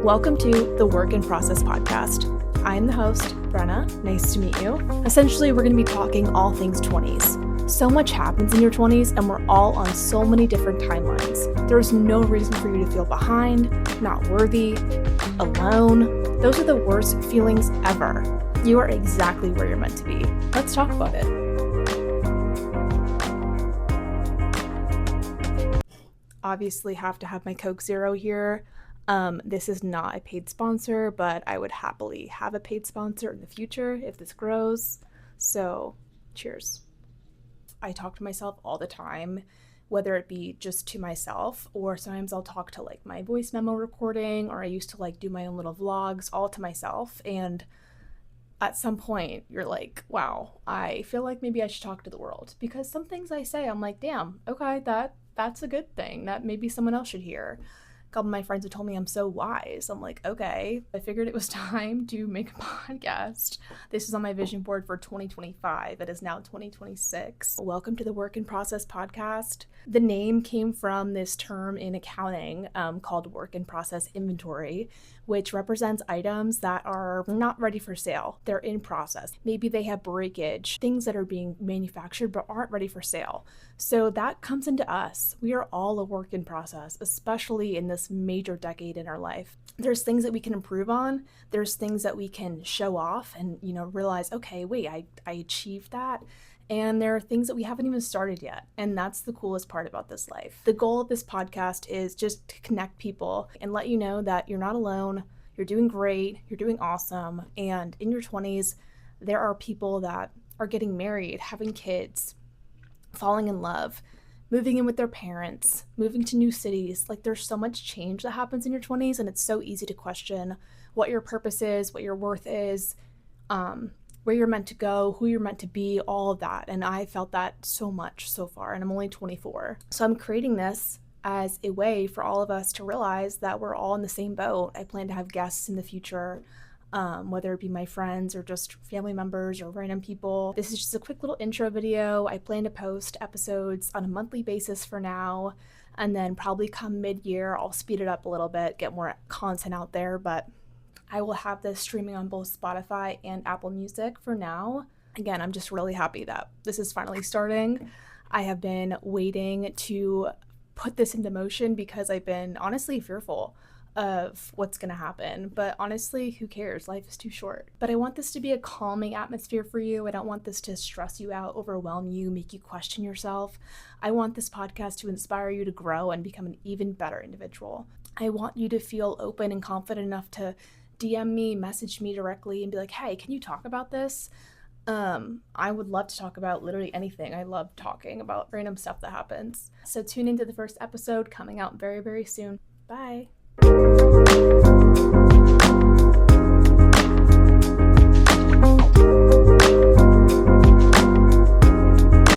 Welcome to the Work in Process podcast. I'm the host, Brenna. Nice to meet you. Essentially, we're going to be talking all things 20s. So much happens in your 20s, and we're all on so many different timelines. There's no reason for you to feel behind, not worthy, alone. Those are the worst feelings ever. You are exactly where you're meant to be. Let's talk about it. Obviously have to have my Coke Zero here. This is not a paid sponsor, but I would happily have a paid sponsor in the future if this grows. So, cheers. I talk to myself all the time, whether it be just to myself, or sometimes I'll talk to like my voice memo recording, or I used to like do my own little vlogs all to myself. And at some point you're like, wow, I feel like maybe I should talk to the world, because some things I say, I'm like, damn, okay, that's a good thing that maybe someone else should hear. A couple of my friends have told me I'm so wise. I'm like, okay, I figured it was time to make a podcast. This is on my vision board for 2025. It is now 2026. Welcome to the Work in Process podcast. The name came from this term in accounting called work in process inventory, which represents items that are not ready for sale. They're in process. Maybe they have breakage, things that are being manufactured but aren't ready for sale. So that comes into us. We are all a work in process, especially in this major decade in our life. There's things that we can improve on. There's things that we can show off and, realize, okay, wait, I achieved that. And there are things that we haven't even started yet. And that's the coolest part about this life. The goal of this podcast is just to connect people and let you know that you're not alone. You're doing great. You're doing awesome. And in your 20s, there are people that are getting married, having kids, falling in love, moving in with their parents, moving to new cities. Like, there's so much change that happens in your 20s, and it's so easy to question what your purpose is, what your worth is, where you're meant to go, who you're meant to be, all of that. And I felt that so much so far, and I'm only 24. So I'm creating this as a way for all of us to realize that we're all in the same boat. I plan to have guests in the future, whether it be my friends or just family members or random people. This is just a quick little intro video. I plan to post episodes on a monthly basis for now, and then probably come mid-year, I'll speed it up a little bit, get more content out there, but I will have this streaming on both Spotify and Apple Music for now. Again, I'm just really happy that this is finally starting. I have been waiting to put this into motion because I've been honestly fearful of what's going to happen. But honestly, who cares? Life is too short. But I want this to be a calming atmosphere for you. I don't want this to stress you out, overwhelm you, make you question yourself. I want this podcast to inspire you to grow and become an even better individual. I want you to feel open and confident enough to DM me, message me directly and be like, hey, can you talk about this? I would love to talk about literally anything. I love talking about random stuff that happens. So tune into the first episode coming out very, very soon. Bye.